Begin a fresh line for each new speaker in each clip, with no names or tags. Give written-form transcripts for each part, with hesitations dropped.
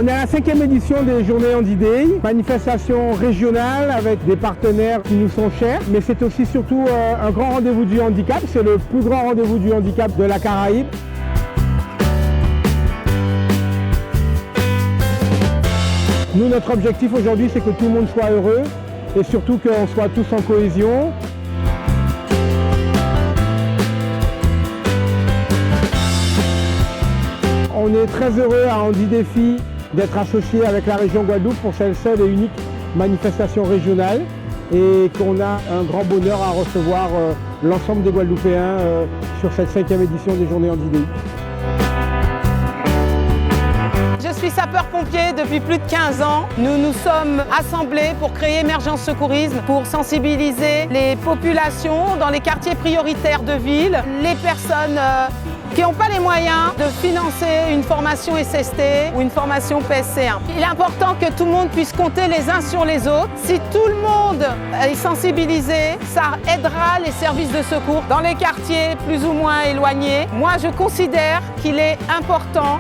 On est à la 5e édition des Journées Andy Day, manifestation régionale avec des partenaires qui nous sont chers, mais c'est aussi surtout un grand rendez-vous du handicap, c'est le plus grand rendez-vous du handicap de la Caraïbe. Nous, notre objectif aujourd'hui, c'est que tout le monde soit heureux et surtout qu'on soit tous en cohésion. On est très heureux à Andy Défi d'être associé avec la région Guadeloupe pour cette seule et unique manifestation régionale et qu'on a un grand bonheur à recevoir l'ensemble des Guadeloupéens sur cette 5e édition des Journées Andy Day.
Je suis sapeur-pompier depuis plus de 15 ans. Nous nous sommes assemblés pour créer Émergence Secourisme, pour sensibiliser les populations dans les quartiers prioritaires de ville, les personnes qui n'ont pas les moyens de financer une formation SST ou une formation PSC1. Il est important que tout le monde puisse compter les uns sur les autres. Si tout le monde est sensibilisé, ça aidera les services de secours dans les quartiers plus ou moins éloignés. Moi, je considère qu'il est important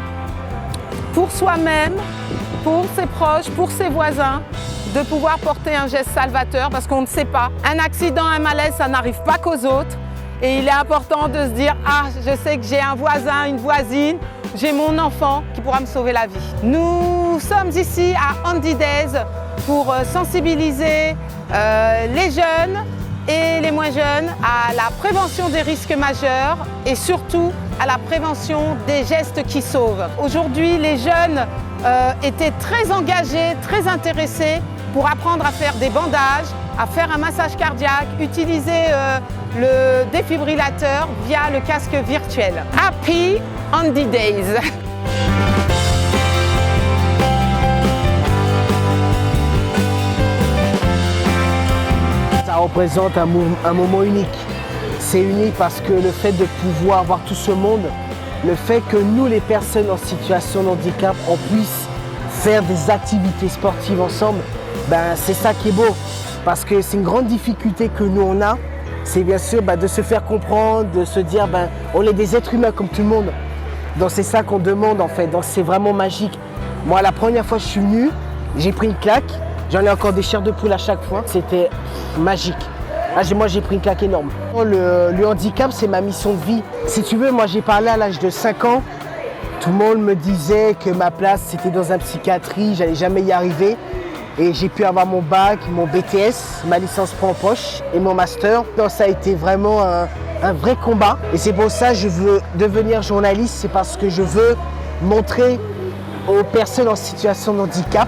pour soi-même, pour ses proches, pour ses voisins, de pouvoir porter un geste salvateur parce qu'on ne sait pas. Un accident, un malaise, ça n'arrive pas qu'aux autres. Et il est important de se dire « Ah, je sais que j'ai un voisin, une voisine, j'ai mon enfant qui pourra me sauver la vie ». Nous sommes ici à Andy Days pour sensibiliser les jeunes et les moins jeunes à la prévention des risques majeurs et surtout à la prévention des gestes qui sauvent. Aujourd'hui, les jeunes étaient très engagés, très intéressés pour apprendre à faire des bandages, à faire un massage cardiaque, utiliser le défibrillateur via le casque virtuel. Happy Andy Days!
Ça représente un moment unique. C'est unique parce que le fait de pouvoir voir tout ce monde, le fait que nous, les personnes en situation de handicap, on puisse faire des activités sportives ensemble, ben, c'est ça qui est beau. Parce que c'est une grande difficulté que nous on a, c'est bien sûr de se faire comprendre, de se dire on est des êtres humains comme tout le monde. Donc c'est ça qu'on demande en fait, donc c'est vraiment magique. Moi la première fois que je suis venu, j'ai pris une claque, j'en ai encore des chairs de poule à chaque fois, c'était magique. Moi j'ai pris une claque énorme. Le handicap c'est ma mission de vie. Si tu veux, moi j'ai parlé à l'âge de 5 ans, tout le monde me disait que ma place c'était dans un psychiatrie, j'allais jamais y arriver. Et j'ai pu avoir mon bac, mon BTS, ma licence pro en poche et mon master. Donc ça a été vraiment un vrai combat. Et c'est pour ça que je veux devenir journaliste, c'est parce que je veux montrer aux personnes en situation de handicap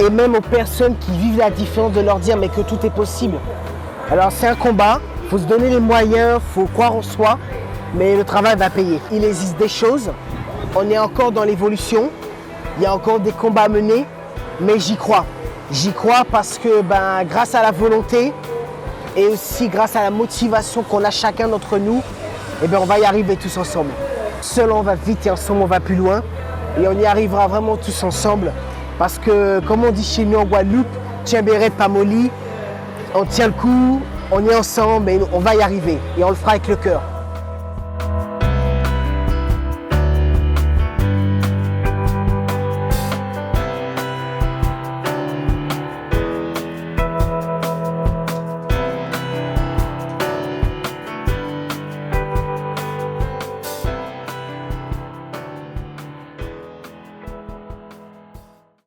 et même aux personnes qui vivent la différence de leur dire mais que tout est possible. Alors c'est un combat, il faut se donner les moyens, il faut croire en soi, mais le travail va payer. Il existe des choses, on est encore dans l'évolution, il y a encore des combats à mener. Mais j'y crois. J'y crois parce que grâce à la volonté et aussi grâce à la motivation qu'on a chacun d'entre nous, on va y arriver tous ensemble. Seul on va vite et ensemble on va plus loin. Et on y arrivera vraiment tous ensemble. Parce que comme on dit chez nous en Guadeloupe, tiens béret pas molly, on tient le coup, on est ensemble et on va y arriver. Et on le fera avec le cœur.